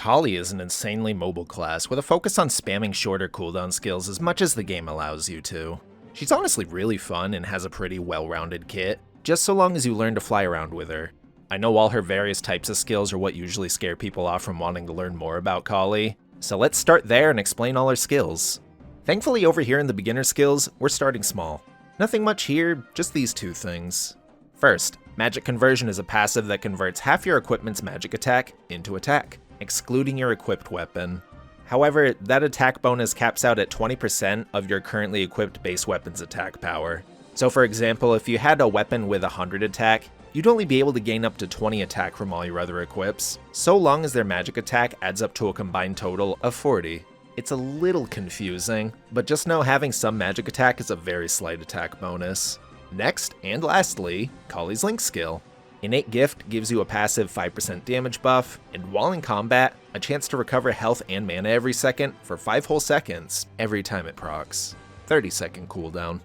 Khali is an insanely mobile class with a focus on spamming shorter cooldown skills as much as the game allows you to. She's honestly really fun and has a pretty well-rounded kit, just so long as you learn to fly around with her. I know all her various types of skills are what usually scare people off from wanting to learn more about Khali, so let's start there and explain all her skills. Thankfully over here in the beginner skills, we're starting small. Nothing much here, just these two things. First, Magic Conversion is a passive that converts half your equipment's magic attack into attack, excluding your equipped weapon. However, that attack bonus caps out at 20% of your currently equipped base weapon's attack power. So for example, if you had a weapon with 100 attack, you'd only be able to gain up to 20 attack from all your other equips, so long as their magic attack adds up to a combined total of 40. It's a little confusing, but just know having some magic attack is a very slight attack bonus. Next, and lastly, Khali's Link skill. Innate Gift gives you a passive 5% damage buff, and while in combat, a chance to recover health and mana every second for 5 whole seconds every time it procs. 30-second cooldown.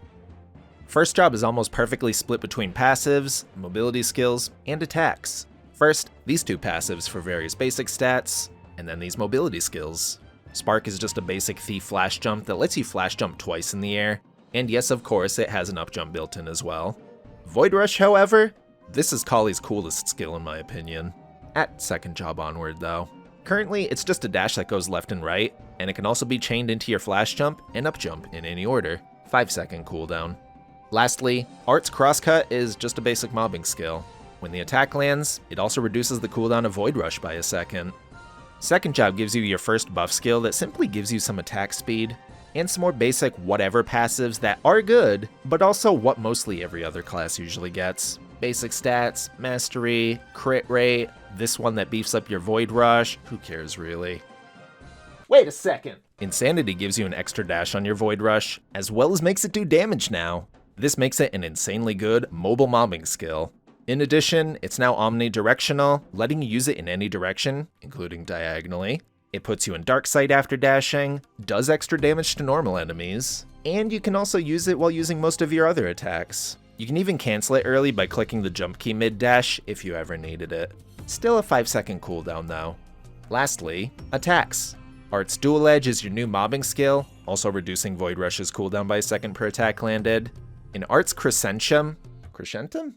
First job is almost perfectly split between passives, mobility skills, and attacks. First, these two passives for various basic stats, and then these mobility skills. Spark is just a basic thief flash jump that lets you flash jump twice in the air, and yes, of course, it has an up jump built in as well. Void Rush, however, this is Khali's coolest skill in my opinion. At second job onward though. Currently, it's just a dash that goes left and right, and it can also be chained into your flash jump and up jump in any order. 5-second cooldown. Lastly, Art's Crosscut is just a basic mobbing skill. When the attack lands, it also reduces the cooldown of Void Rush by a second. Second job gives you your first buff skill that simply gives you some attack speed, and some more basic whatever passives that are good, but also what mostly every other class usually gets. Basic stats, mastery, crit rate, this one that beefs up your Void Rush, who cares really? Wait a second! Insanity gives you an extra dash on your Void Rush, as well as makes it do damage now. This makes it an insanely good mobile mobbing skill. In addition, it's now omnidirectional, letting you use it in any direction, including diagonally. It puts you in dark sight after dashing, does extra damage to normal enemies, and you can also use it while using most of your other attacks. You can even cancel it early by clicking the jump key mid-dash if you ever needed it. Still a 5-second cooldown though. Lastly, attacks. Art's Dual Edge is your new mobbing skill, also reducing Void Rush's cooldown by a second per attack landed. In Art's Crescentum? Crescentum?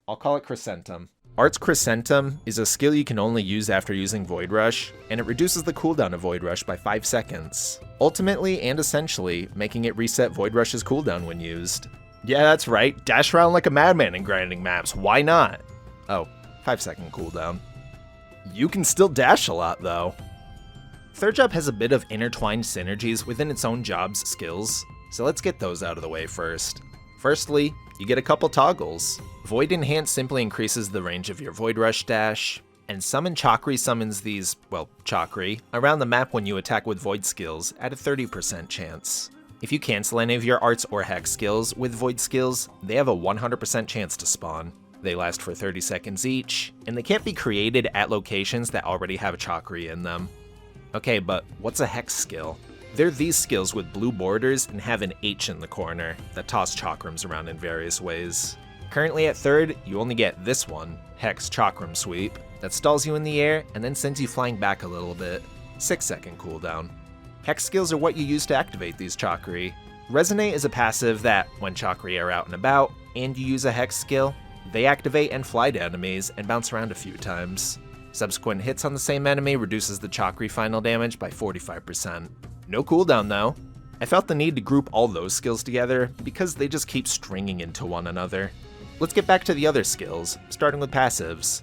I'll call it Crescentum. Art's Crescentum is a skill you can only use after using Void Rush, and it reduces the cooldown of Void Rush by 5 seconds, ultimately and essentially making it reset Void Rush's cooldown when used. Yeah, that's right, dash around like a madman in grinding maps, why not? Oh, 5-second cooldown. You can still dash a lot though. Third job has a bit of intertwined synergies within its own job's skills, so let's get those out of the way first. Firstly, you get a couple toggles. Void Enhance simply increases the range of your Void Rush dash, and Summon Chakri summons these, well, Chakri, around the map when you attack with Void skills at a 30% chance. If you cancel any of your Arts or Hex skills with Void skills, they have a 100% chance to spawn. They last for 30 seconds each, and they can't be created at locations that already have a Chakri in them. Okay, but what's a Hex skill? They're these skills with blue borders and have an H in the corner that toss chakrams around in various ways. Currently at third, you only get this one, Hex Chakram Sweep, that stalls you in the air and then sends you flying back a little bit. 6-second cooldown. Hex skills are what you use to activate these Chakri. Resonate is a passive that, when Chakri are out and about, and you use a Hex skill, they activate and fly to enemies and bounce around a few times. Subsequent hits on the same enemy reduces the Chakri final damage by 45%. No cooldown though. I felt the need to group all those skills together because they just keep stringing into one another. Let's get back to the other skills, starting with passives.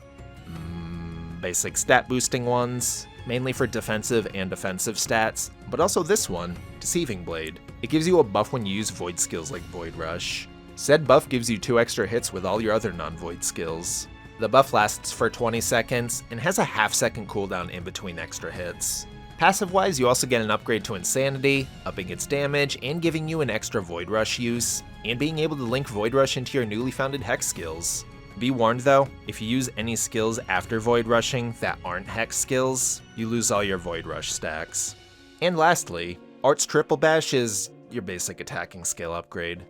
Basic stat boosting ones, mainly for defensive and offensive stats, but also this one, Deceiving Blade. It gives you a buff when you use Void skills like Void Rush. Said buff gives you 2 extra hits with all your other non-Void skills. The buff lasts for 20 seconds and has a half-second cooldown in between extra hits. Passive-wise, you also get an upgrade to Insanity, upping its damage and giving you an extra Void Rush use, and being able to link Void Rush into your newly founded Hex skills. Be warned though, if you use any skills after Void Rushing that aren't Hex skills, you lose all your Void Rush stacks. And lastly, Art's Triple Bash is your basic attacking skill upgrade.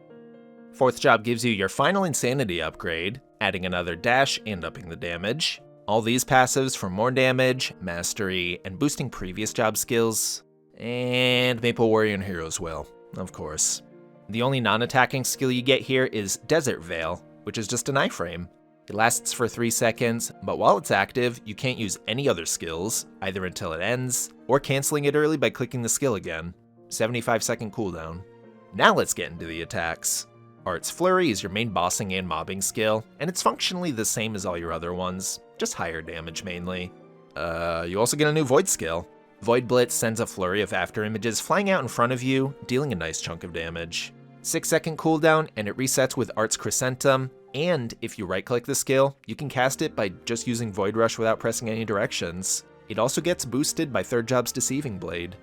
Fourth job gives you your final Insanity upgrade, adding another dash and upping the damage. All these passives for more damage, mastery, and boosting previous job skills, and Maple Warrior and Hero's Will, of course. The only non-attacking skill you get here is Desert Veil, which is just an iframe. It lasts for 3 seconds, but while it's active, you can't use any other skills, either until it ends, or canceling it early by clicking the skill again. 75-second cooldown. Now let's get into the attacks. Art's Flurry is your main bossing and mobbing skill, and it's functionally the same as all your other ones, just higher damage mainly. You also get a new Void skill. Void Blitz sends a flurry of after images flying out in front of you, dealing a nice chunk of damage. 6-second cooldown, and it resets with Art's Crescentum, and if you right-click the skill, you can cast it by just using Void Rush without pressing any directions. It also gets boosted by Third Job's Deceiving Blade.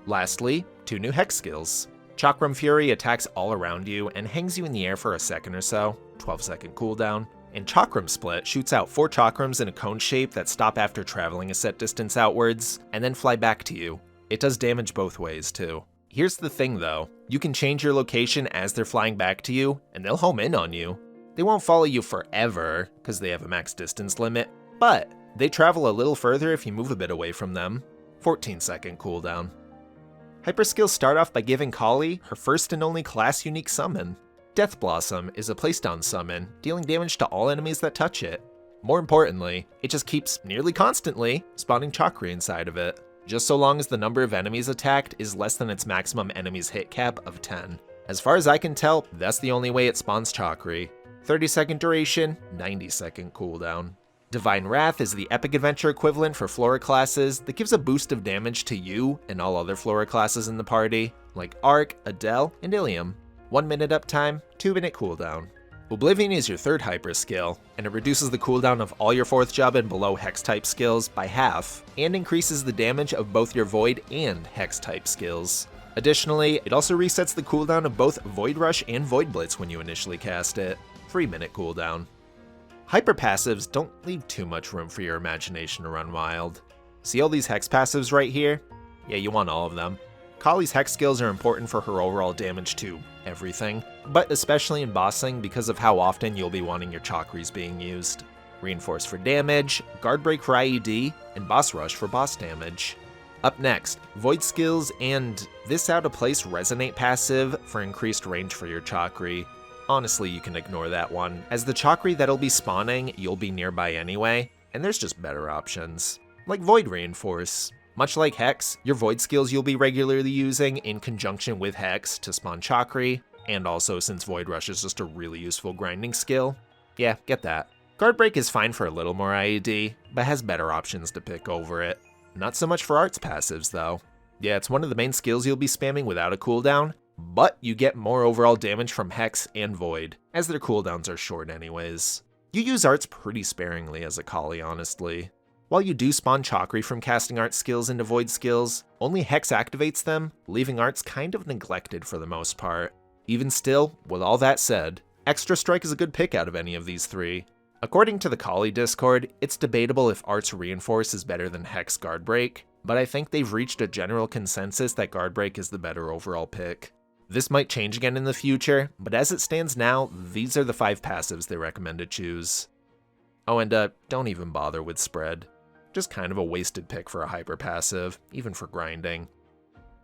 Lastly, 2 new Hex skills. Chakram Fury attacks all around you and hangs you in the air for a second or so, 12-second cooldown, and Chakram Split shoots out 4 chakrams in a cone shape that stop after traveling a set distance outwards, and then fly back to you. It does damage both ways too. Here's the thing though, you can change your location as they're flying back to you, and they'll home in on you. They won't follow you forever, because they have a max distance limit, but they travel a little further if you move a bit away from them. 14-second cooldown. Hyper skills start off by giving Khali her first and only class unique summon. Death Blossom is a placedown summon, dealing damage to all enemies that touch it. More importantly, it just keeps nearly constantly spawning Chakri inside of it, just so long as the number of enemies attacked is less than its maximum enemies hit cap of 10. As far as I can tell, that's the only way it spawns Chakri. 30-second duration, 90-second cooldown. Divine Wrath is the epic adventure equivalent for Flora classes that gives a boost of damage to you and all other Flora classes in the party, like Arc, Adele, and Ilium. 1 minute uptime, 2 minute cooldown. Oblivion is your third hyper skill, and it reduces the cooldown of all your 4th job and below Hex type skills by half, and increases the damage of both your Void and Hex type skills. Additionally, it also resets the cooldown of both Void Rush and Void Blitz when you initially cast it. 3 minute cooldown. Hyper passives don't leave too much room for your imagination to run wild. See all these Hex passives right here? Yeah, you want all of them. Khali's Hex skills are important for her overall damage to everything, but especially in bossing because of how often you'll be wanting your Chakris being used. Reinforce for damage, Guard Break for IED, and Boss Rush for boss damage. Up next, Void skills and this Out of Place Resonate passive for increased range for your Chakri. Honestly, you can ignore that one, as the Chakri that'll be spawning you'll be nearby anyway, and there's just better options. Like Void Reinforce. Much like Hex, your Void skills you'll be regularly using in conjunction with Hex to spawn Chakri, and also since Void Rush is just a really useful grinding skill. Yeah, get that. Guard Break is fine for a little more IED, but has better options to pick over it. Not so much for Art's passives though. Yeah, it's one of the main skills you'll be spamming without a cooldown, but you get more overall damage from Hex and Void, as their cooldowns are short anyways. You use Arts pretty sparingly as a Khali, honestly. While you do spawn Chakri from casting Art skills into Void skills, only Hex activates them, leaving Arts kind of neglected for the most part. Even still, with all that said, Extra Strike is a good pick out of any of these 3. According to the Khali Discord, it's debatable if Art's Reinforce is better than Hex Guard Break, but I think they've reached a general consensus that Guard Break is the better overall pick. This might change again in the future, but as it stands now, these are the 5 passives they recommend to choose. Oh, and don't even bother with Spread. Just kind of a wasted pick for a hyper passive, even for grinding.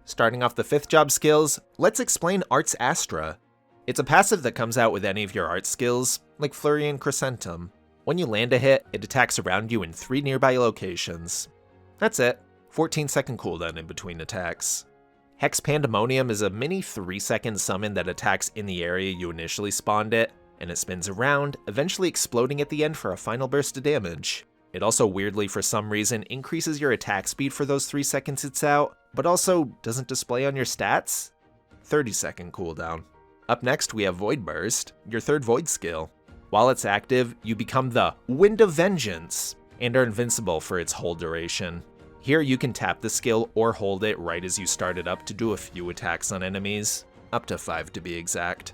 Starting off the 5th job skills, let's explain Art's Astra. It's a passive that comes out with any of your art skills, like Flurry and Crescentum. When you land a hit, it attacks around you in 3 nearby locations. That's it, 14-second cooldown in between attacks. Hex Pandemonium is a mini 3-second summon that attacks in the area you initially spawned it, and it spins around, eventually exploding at the end for a final burst of damage. It also weirdly, for some reason, increases your attack speed for those 3 seconds it's out, but also doesn't display on your stats. 30-second cooldown. Up next we have Void Burst, your 3rd Void skill. While it's active, you become the Wind of Vengeance, and are invincible for its whole duration. Here you can tap the skill or hold it right as you start it up to do a few attacks on enemies, up to 5 to be exact.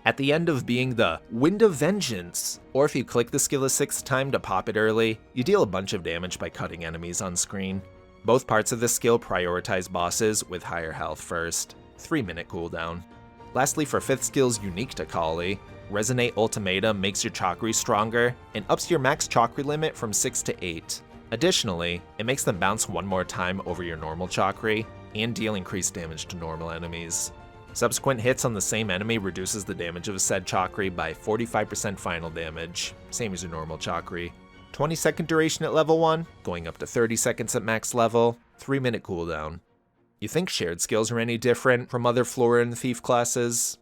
At the end of being the Wind of Vengeance, or if you click the skill a 6th time to pop it early, you deal a bunch of damage by cutting enemies on screen. Both parts of the skill prioritize bosses with higher health first, 3 minute cooldown. Lastly, for 5th skills unique to Khali, Resonate Ultimatum makes your chakri stronger and ups your max chakri limit from 6 to 8. Additionally, it makes them bounce one more time over your normal chakri and deal increased damage to normal enemies. Subsequent hits on the same enemy reduces the damage of said chakri by 45% final damage, same as your normal chakri. 20-second duration at level 1, going up to 30 seconds at max level, 3-minute cooldown. You think shared skills are any different from other Flora and Thief classes?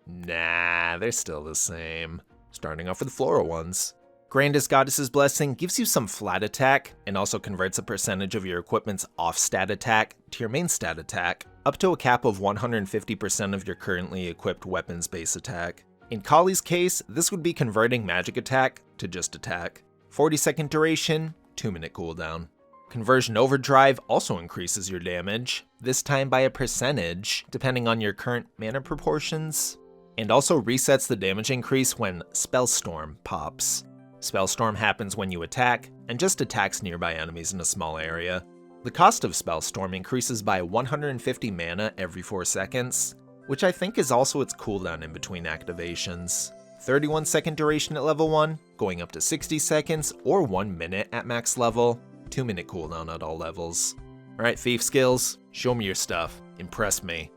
Nah, they're still the same. Starting off with the Flora ones. Grandest Goddess's Blessing gives you some flat attack, and also converts a percentage of your equipment's off-stat attack to your main stat attack, up to a cap of 150% of your currently equipped weapon's base attack. In Khali's case, this would be converting magic attack to just attack. 40-second duration, 2-minute cooldown. Conversion Overdrive also increases your damage, this time by a percentage, depending on your current mana proportions, and also resets the damage increase when Spellstorm pops. Spellstorm happens when you attack, and just attacks nearby enemies in a small area. The cost of Spellstorm increases by 150 mana every 4 seconds, which I think is also its cooldown in between activations. 31-second duration at level 1, going up to 60 seconds or 1 minute at max level, 2-minute cooldown at all levels. Alright, Thief skills, show me your stuff, impress me.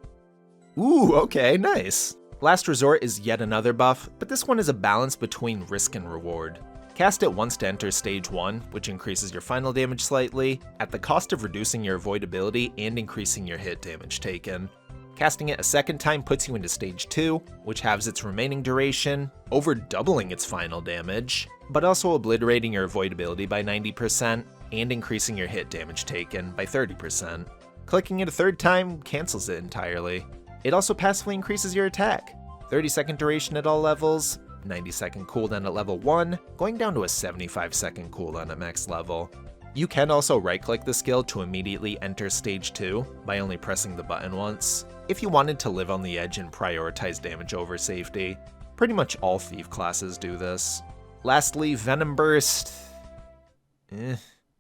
Ooh, okay, nice. Last Resort is yet another buff, but this one is a balance between risk and reward. Cast it once to enter stage 1, which increases your final damage slightly, at the cost of reducing your avoidability and increasing your hit damage taken. Casting it a second time puts you into stage 2, which halves its remaining duration, over doubling its final damage, but also obliterating your avoidability by 90%, and increasing your hit damage taken by 30%. Clicking it a third time cancels it entirely. It also passively increases your attack. 30-second duration at all levels, 90-second cooldown at level 1, going down to a 75-second cooldown at max level. You can also right-click the skill to immediately enter stage 2 by only pressing the button once, if you wanted to live on the edge and prioritize damage over safety. Pretty much all Thief classes do this. Lastly, Venom Burst.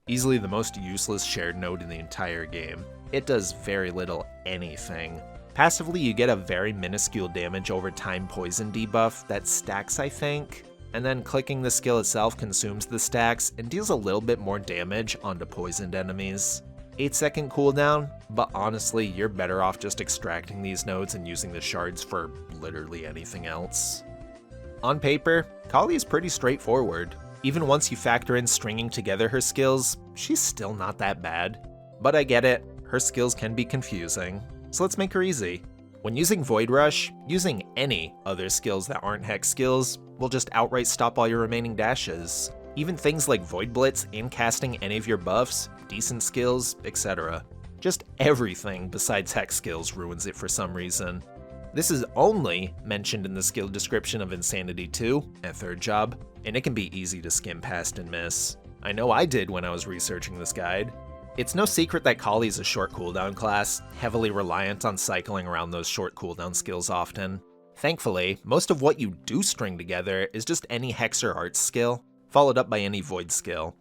Easily the most useless shared node in the entire game. It does very little anything. Passively, you get a very minuscule damage over time poison debuff that stacks, I think, and then clicking the skill itself consumes the stacks and deals a little bit more damage onto poisoned enemies. 8-second cooldown, but honestly, you're better off just extracting these nodes and using the shards for literally anything else. On paper, Khali is pretty straightforward. Even once you factor in stringing together her skills, she's still not that bad. But I get it, her skills can be confusing. So let's make her easy. When using Void Rush, using any other skills that aren't Hex skills will just outright stop all your remaining dashes. Even things like Void Blitz and casting any of your buffs, decent skills, etc. Just everything besides Hex skills ruins it for some reason. This is only mentioned in the skill description of Insanity 2 at 3rd job, and it can be easy to skim past and miss. I know I did when I was researching this guide. It's no secret that Khali is a short cooldown class, heavily reliant on cycling around those short cooldown skills often. Thankfully, most of what you do string together is just any Hex or Arts skill, followed up by any Void skill.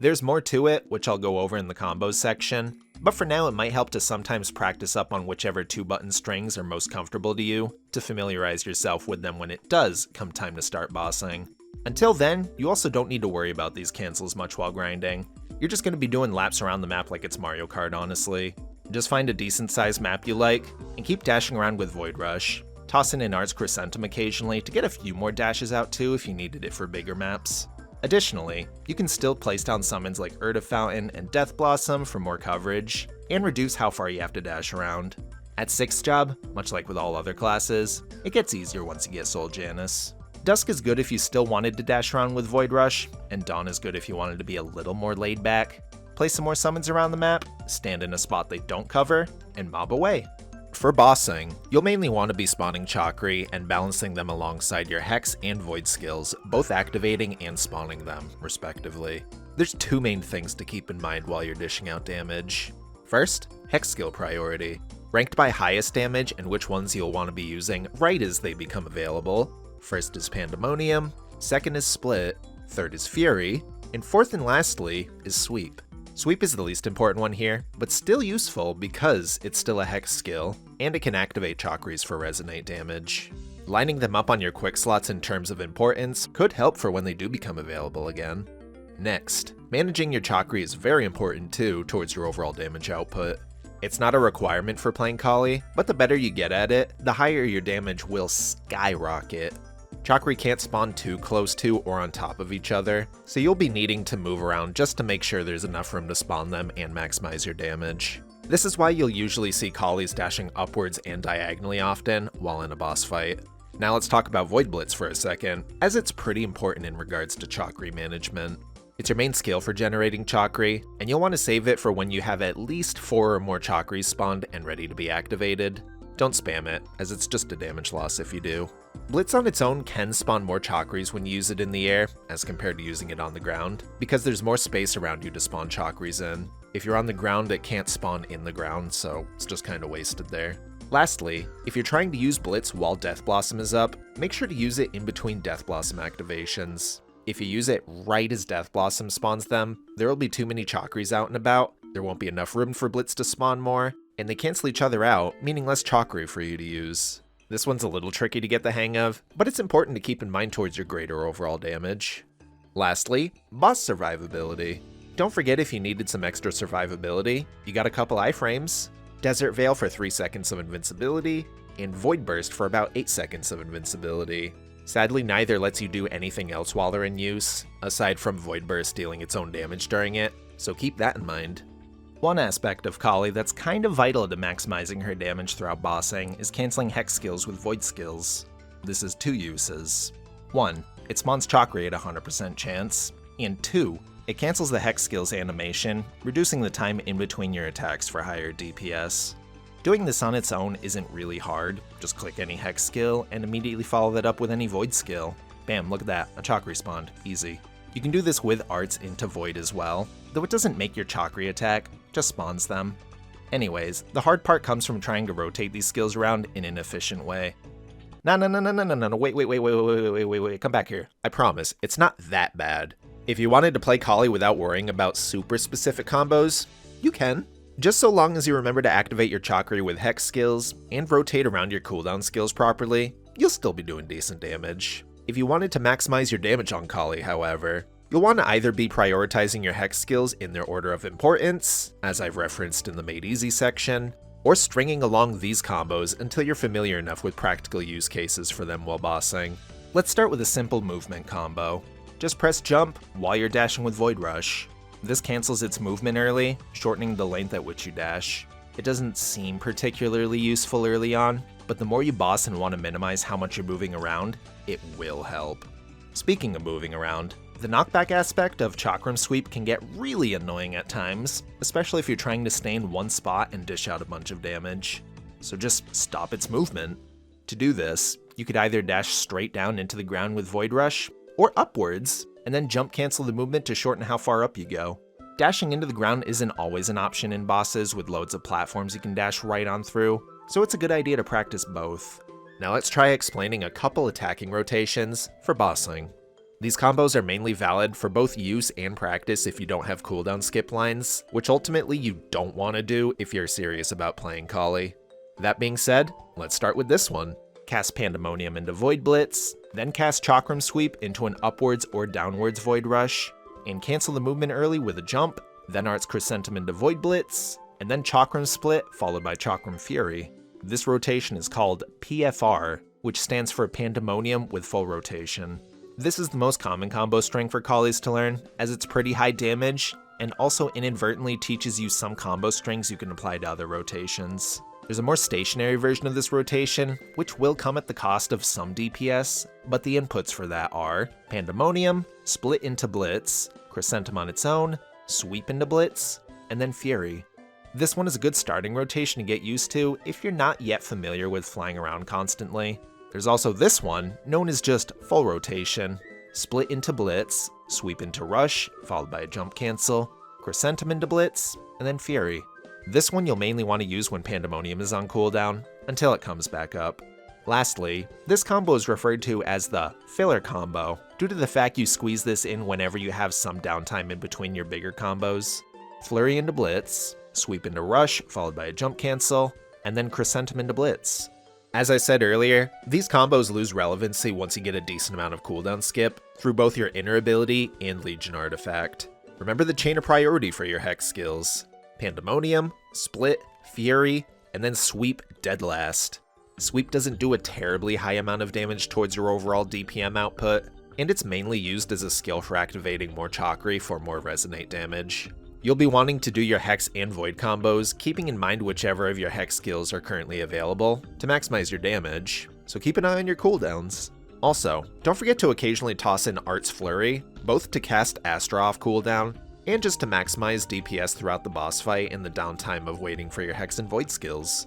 There's more to it, which I'll go over in the combos section, but for now it might help to sometimes practice up on whichever 2-button strings are most comfortable to you, to familiarize yourself with them when it does come time to start bossing. Until then, you also don't need to worry about these cancels much while grinding. You're just going to be doing laps around the map like it's Mario Kart, honestly. Just find a decent sized map you like, and keep dashing around with Void Rush. Toss in an Arts Crescentum occasionally to get a few more dashes out too if you needed it for bigger maps. Additionally, you can still place down summons like Urda Fountain and Death Blossom for more coverage, and reduce how far you have to dash around. At 6th job, much like with all other classes, it gets easier once you get Soul Janus. Dusk is good if you still wanted to dash around with Void Rush, and Dawn is good if you wanted to be a little more laid back. Place some more summons around the map, stand in a spot they don't cover, and mob away. For bossing, you'll mainly want to be spawning Chakri and balancing them alongside your Hex and Void skills, both activating and spawning them, respectively. There's 2 main things to keep in mind while you're dishing out damage. First, Hex skill priority. Ranked by highest damage and which ones you'll want to be using right as they become available. First is Pandemonium, second is Split, third is Fury, and fourth and lastly is Sweep. Sweep is the least important one here, but still useful because it's still a Hex skill, and it can activate Chakris for Resonate damage. Lining them up on your quick slots in terms of importance could help for when they do become available again. Next, managing your chakra is very important too towards your overall damage output. It's not a requirement for playing Khali, but the better you get at it, the higher your damage will skyrocket. Chakra can't spawn too close to or on top of each other, so you'll be needing to move around just to make sure there's enough room to spawn them and maximize your damage. This is why you'll usually see Khalis dashing upwards and diagonally often while in a boss fight. Now let's talk about Void Blitz for a second, as it's pretty important in regards to chakra management. It's your main skill for generating chakra, and you'll want to save it for when you have at least 4 or more chakras spawned and ready to be activated. Don't spam it, as it's just a damage loss if you do. Blitz on its own can spawn more chakras when you use it in the air, as compared to using it on the ground, because there's more space around you to spawn chakras in. If you're on the ground, it can't spawn in the ground, so it's just kinda wasted there. Lastly, if you're trying to use Blitz while Death Blossom is up, make sure to use it in between Death Blossom activations. If you use it right as Death Blossom spawns them, there will be too many chakras out and about, there won't be enough room for Blitz to spawn more, and they cancel each other out, meaning less chakra for you to use. This one's a little tricky to get the hang of, but it's important to keep in mind towards your greater overall damage. Lastly, boss survivability. Don't forget if you needed some extra survivability, you got a couple iframes, Desert Veil for 3 seconds of invincibility, and Void Burst for about 8 seconds of invincibility. Sadly, neither lets you do anything else while they're in use, aside from Void Burst dealing its own damage during it, so keep that in mind. One aspect of Khali that's kind of vital to maximizing her damage throughout bossing is canceling Hex skills with Void skills. This has 2 uses. 1, it spawns chakra at 100% chance, and 2, it cancels the Hex skill's animation, reducing the time in between your attacks for higher DPS. Doing this on its own isn't really hard, just click any Hex skill and immediately follow that up with any Void skill. Bam, look at that, a chakra respawned, easy. You can do this with arts into Void as well, though it doesn't make your chakra attack, just spawns them. Anyways, the hard part comes from trying to rotate these skills around in an efficient way. No, wait, come back here. I promise, it's not that bad. If you wanted to play Khali without worrying about super specific combos, you can. Just so long as you remember to activate your chakra with Hex skills and rotate around your cooldown skills properly, you'll still be doing decent damage. If you wanted to maximize your damage on Khali, however, you'll want to either be prioritizing your Hex skills in their order of importance, as I've referenced in the Made Easy section, or stringing along these combos until you're familiar enough with practical use cases for them while bossing. Let's start with a simple movement combo. Just press jump while you're dashing with Void Rush. This cancels its movement early, shortening the length at which you dash. It doesn't seem particularly useful early on, but the more you boss and want to minimize how much you're moving around, it will help. Speaking of moving around, the knockback aspect of Chakram Sweep can get really annoying at times, especially if you're trying to stay in one spot and dish out a bunch of damage. So just stop its movement. To do this, you could either dash straight down into the ground with Void Rush, or upwards, and then jump cancel the movement to shorten how far up you go. Dashing into the ground isn't always an option in bosses with loads of platforms you can dash right on through, so it's a good idea to practice both. Now let's try explaining a couple attacking rotations for bossing. These combos are mainly valid for both use and practice if you don't have cooldown skip lines, which ultimately you don't want to do if you're serious about playing Khali. That being said, let's start with this one. Cast Pandemonium into Void Blitz, then cast Chakram Sweep into an upwards or downwards Void Rush, and cancel the movement early with a jump, then Arts Crescentum into Void Blitz, and then Chakram Split followed by Chakram Fury. This rotation is called PFR, which stands for Pandemonium with full rotation. This is the most common combo string for Khalis to learn, as it's pretty high damage, and also inadvertently teaches you some combo strings you can apply to other rotations. There's a more stationary version of this rotation, which will come at the cost of some DPS, but the inputs for that are Pandemonium, Split into Blitz, Crescentum on its own, Sweep into Blitz, and then Fury. This one is a good starting rotation to get used to if you're not yet familiar with flying around constantly. There's also this one, known as just Full Rotation, Split into Blitz, Sweep into Rush, followed by a jump cancel, Crescentum into Blitz, and then Fury. This one you'll mainly want to use when Pandemonium is on cooldown, until it comes back up. Lastly, this combo is referred to as the filler combo, due to the fact you squeeze this in whenever you have some downtime in between your bigger combos. Flurry into Blitz, Sweep into Rush, followed by a jump cancel, and then Crescentum into Blitz. As I said earlier, these combos lose relevancy once you get a decent amount of cooldown skip through both your inner ability and Legion artifact. Remember the chain of priority for your hex skills: Pandemonium, Split, Fury, and then Sweep dead last. Sweep doesn't do a terribly high amount of damage towards your overall DPM output, and it's mainly used as a skill for activating more Chakri for more resonate damage. You'll be wanting to do your Hex and Void combos, keeping in mind whichever of your Hex skills are currently available to maximize your damage, so keep an eye on your cooldowns. Also, don't forget to occasionally toss in Art's Flurry, both to cast Astra off cooldown, and just to maximize DPS throughout the boss fight and the downtime of waiting for your Hex and Void skills.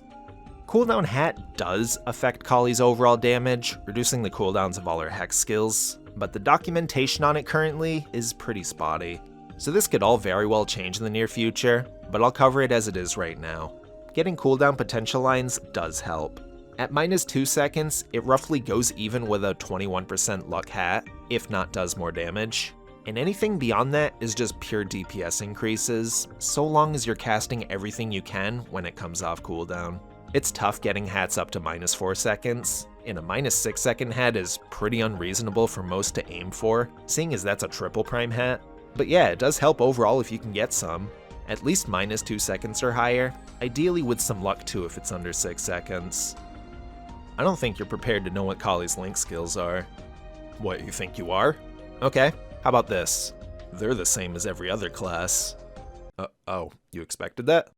Cooldown Hat does affect Khali's overall damage, reducing the cooldowns of all her Hex skills, but the documentation on it currently is pretty spotty. So this could all very well change in the near future, but I'll cover it as it is right now. Getting cooldown potential lines does help. At -2 seconds, it roughly goes even with a 21% luck hat, if not does more damage. And anything beyond that is just pure DPS increases, so long as you're casting everything you can when it comes off cooldown. It's tough getting hats up to -4 seconds, and a -6 second hat is pretty unreasonable for most to aim for, seeing as that's a triple prime hat. But yeah, it does help overall if you can get some. At least -2 seconds or higher, ideally with some luck too if it's under 6 seconds. I don't think you're prepared to know what Khali's link skills are. What, you think you are? Okay, how about this? They're the same as every other class. Oh, you expected that?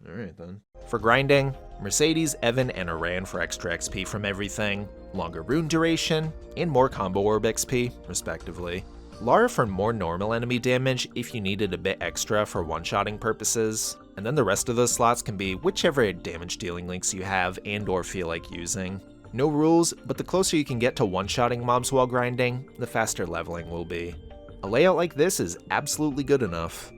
Alright then. For grinding, Mercedes, Evan, and Aran for extra XP from everything, longer rune duration, and more combo orb XP, respectively. Lara for more normal enemy damage if you needed a bit extra for one-shotting purposes, and then the rest of those slots can be whichever damage dealing links you have and or feel like using. No rules, but the closer you can get to one-shotting mobs while grinding, the faster leveling will be. A layout like this is absolutely good enough.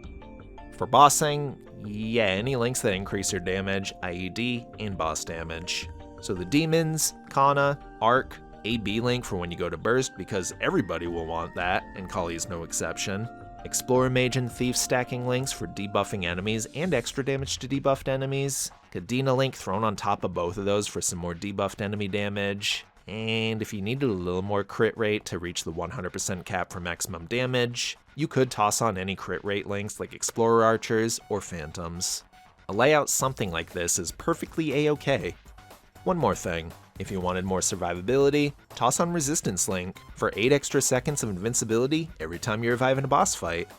For bossing, yeah, any links that increase your damage, IED, and boss damage. So the Demons, Kana, Arc, AB link for when you go to burst because everybody will want that, and Khali is no exception. Explorer Mage and Thief stacking links for debuffing enemies and extra damage to debuffed enemies. Kadena link thrown on top of both of those for some more debuffed enemy damage. And if you needed a little more crit rate to reach the 100% cap for maximum damage, you could toss on any crit rate links like Explorer Archers or Phantoms. A layout something like this is perfectly a-okay. One more thing. If you wanted more survivability, toss on Resistance Link for 8 extra seconds of invincibility every time you revive in a boss fight.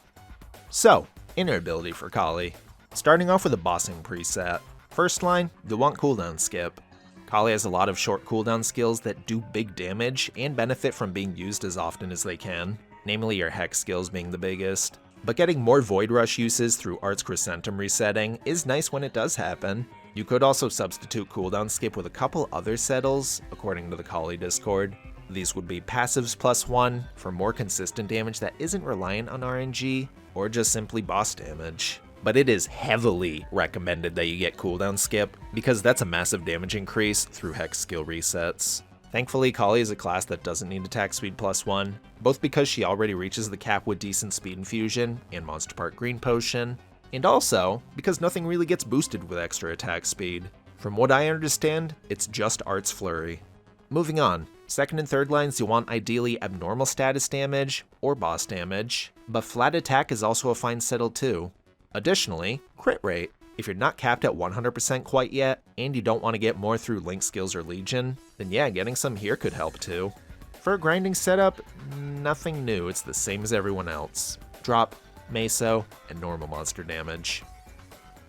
So, inner ability for Khali. Starting off with a bossing preset. First line, you'll want cooldown skip. Khali has a lot of short cooldown skills that do big damage and benefit from being used as often as they can, namely your Hex skills being the biggest. But getting more Void Rush uses through Art's Crescentum resetting is nice when it does happen. You could also substitute cooldown skip with a couple other settles, according to the Khali Discord. These would be passives +1 for more consistent damage that isn't reliant on RNG, or just simply boss damage. But it is heavily recommended that you get cooldown skip, because that's a massive damage increase through Hex skill resets. Thankfully, Khali is a class that doesn't need attack speed +1, both because she already reaches the cap with decent speed infusion and Monster Park Green Potion, and also because nothing really gets boosted with extra attack speed. From what I understand, it's just Art's Flurry. Moving on, second and third lines you'll want ideally abnormal status damage or boss damage, but flat attack is also a fine settle too. Additionally, crit rate. If you're not capped at 100% quite yet, and you don't want to get more through Link skills or Legion, then yeah, getting some here could help too. For a grinding setup, nothing new, it's the same as everyone else. Drop, Meso, and normal monster damage.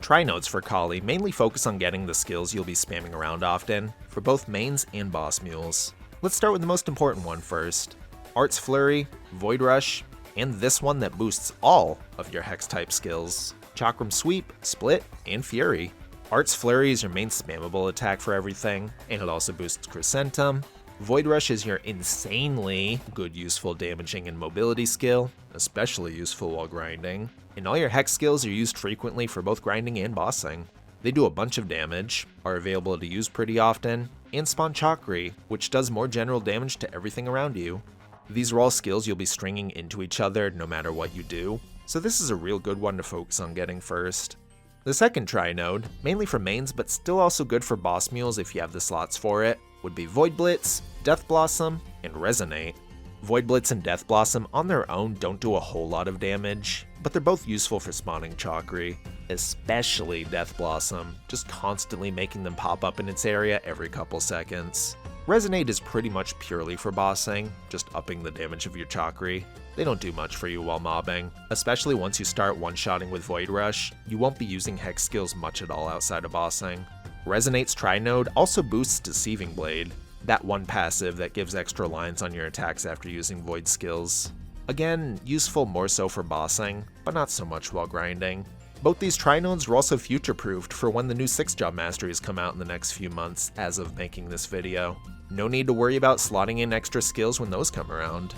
Trinodes for Khali mainly focus on getting the skills you'll be spamming around often, for both mains and boss mules. Let's start with the most important one first. Art's Flurry, Void Rush, and this one that boosts all of your Hex type skills. Chakram Sweep, Split, and Fury. Art's Flurry is your main spammable attack for everything, and it also boosts Crescentum. Void Rush is your insanely good useful damaging and mobility skill, especially useful while grinding. And all your Hex skills are used frequently for both grinding and bossing. They do a bunch of damage, are available to use pretty often, and spawn Chakri, which does more general damage to everything around you. These are all skills you'll be stringing into each other no matter what you do, so this is a real good one to focus on getting first. The second Trinode, mainly for mains but still also good for boss mules if you have the slots for it, would be Void Blitz, Death Blossom, and Resonate. Void Blitz and Death Blossom on their own don't do a whole lot of damage, but they're both useful for spawning Chakri, especially Death Blossom, just constantly making them pop up in its area every couple seconds. Resonate is pretty much purely for bossing, just upping the damage of your Chakri. They don't do much for you while mobbing, especially once you start one-shotting with Void Rush, you won't be using Hex skills much at all outside of bossing. Resonate's Trinode also boosts Deceiving Blade, that one passive that gives extra lines on your attacks after using Void skills. Again, useful more so for bossing, but not so much while grinding. Both these Trinodes are also future-proofed for when the new 6-job masteries come out in the next few months as of making this video. No need to worry about slotting in extra skills when those come around.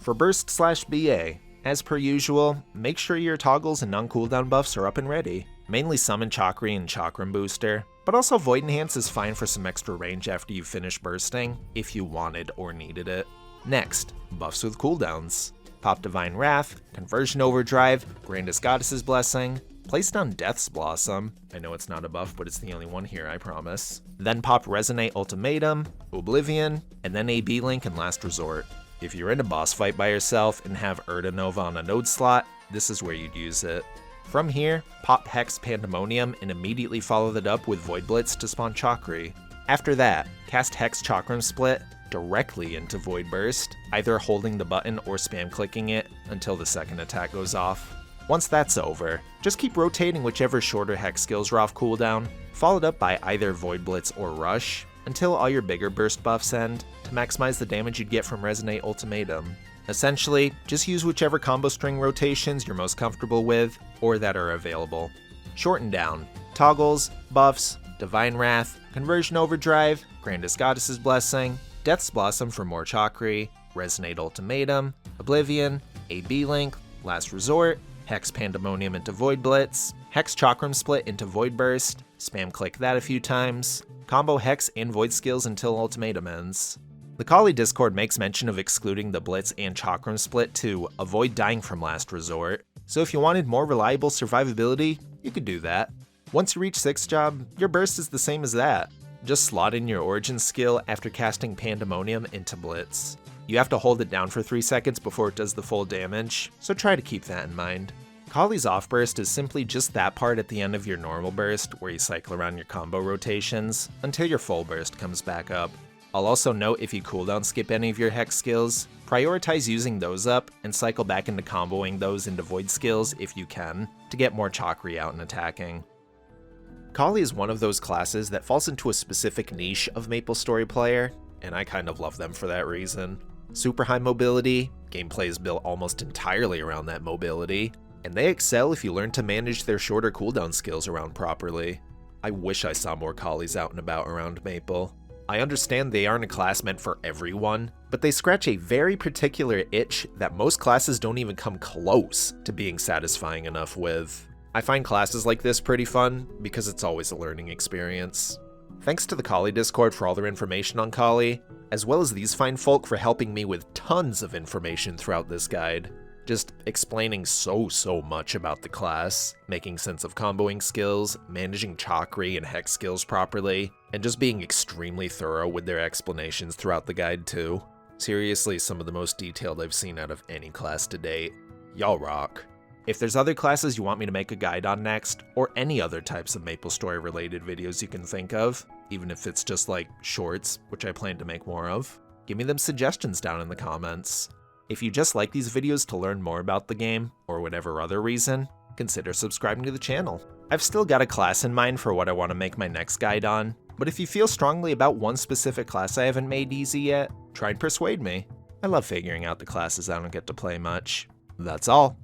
For Burst/BA, as per usual, make sure your toggles and non-cooldown buffs are up and ready. Mainly Summon Chakri and Chakram Booster, but also Void Enhance is fine for some extra range after you finish bursting, if you wanted or needed it. Next, buffs with cooldowns. Pop Divine Wrath, Conversion Overdrive, Grandest Goddess's Blessing, place down Death's Blossom, I know it's not a buff but it's the only one here I promise, then pop Resonate Ultimatum, Oblivion, and then AB Link and Last Resort. If you're in a boss fight by yourself and have Urda Nova on a node slot, this is where you'd use it. From here, pop Hex Pandemonium and immediately follow that up with Void Blitz to spawn Chakri. After that, cast Hex Chakram Split directly into Void Burst, either holding the button or spam clicking it until the second attack goes off. Once that's over, just keep rotating whichever shorter Hex skills are off cooldown, followed up by either Void Blitz or Rush, until all your bigger burst buffs end, to maximize the damage you'd get from Resonate Ultimatum. Essentially, just use whichever combo string rotations you're most comfortable with, or that are available. Shorten down: toggles, buffs, Divine Wrath, Conversion Overdrive, Grandest Goddess's Blessing, Death's Blossom for more Chakri, Resonate Ultimatum, Oblivion, AB Link, Last Resort, Hex Pandemonium into Void Blitz, Hex Chakram Split into Void Burst, spam click that a few times, combo Hex and Void skills until Ultimatum ends. The Khali Discord makes mention of excluding the Blitz and Chakram Split to avoid dying from Last Resort, so if you wanted more reliable survivability, you could do that. Once you reach 6th job, your burst is the same as that. Just slot in your origin skill after casting Pandemonium into Blitz. You have to hold it down for 3 seconds before it does the full damage, so try to keep that in mind. Khali's off burst is simply just that part at the end of your normal burst where you cycle around your combo rotations until your full burst comes back up. I'll also note if you cooldown skip any of your Hex skills, prioritize using those up and cycle back into comboing those into Void skills if you can, to get more Chakri out and attacking. Khali is one of those classes that falls into a specific niche of MapleStory player, and I kind of love them for that reason. Super high mobility, gameplay is built almost entirely around that mobility, and they excel if you learn to manage their shorter cooldown skills around properly. I wish I saw more Khalis out and about around Maple. I understand they aren't a class meant for everyone, but they scratch a very particular itch that most classes don't even come close to being satisfying enough with. I find classes like this pretty fun because it's always a learning experience. Thanks to the Khali Discord for all their information on Khali, as well as these fine folk for helping me with tons of information throughout this guide. Just explaining so much about the class, making sense of comboing skills, managing Chakri and Hex skills properly, and just being extremely thorough with their explanations throughout the guide too. Seriously, some of the most detailed I've seen out of any class to date. Y'all rock. If there's other classes you want me to make a guide on next, or any other types of MapleStory related videos you can think of, even if it's just like shorts, which I plan to make more of, give me them suggestions down in the comments. If you just like these videos to learn more about the game, or whatever other reason, consider subscribing to the channel. I've still got a class in mind for what I want to make my next guide on, but if you feel strongly about one specific class I haven't made easy yet, try and persuade me. I love figuring out the classes I don't get to play much. That's all.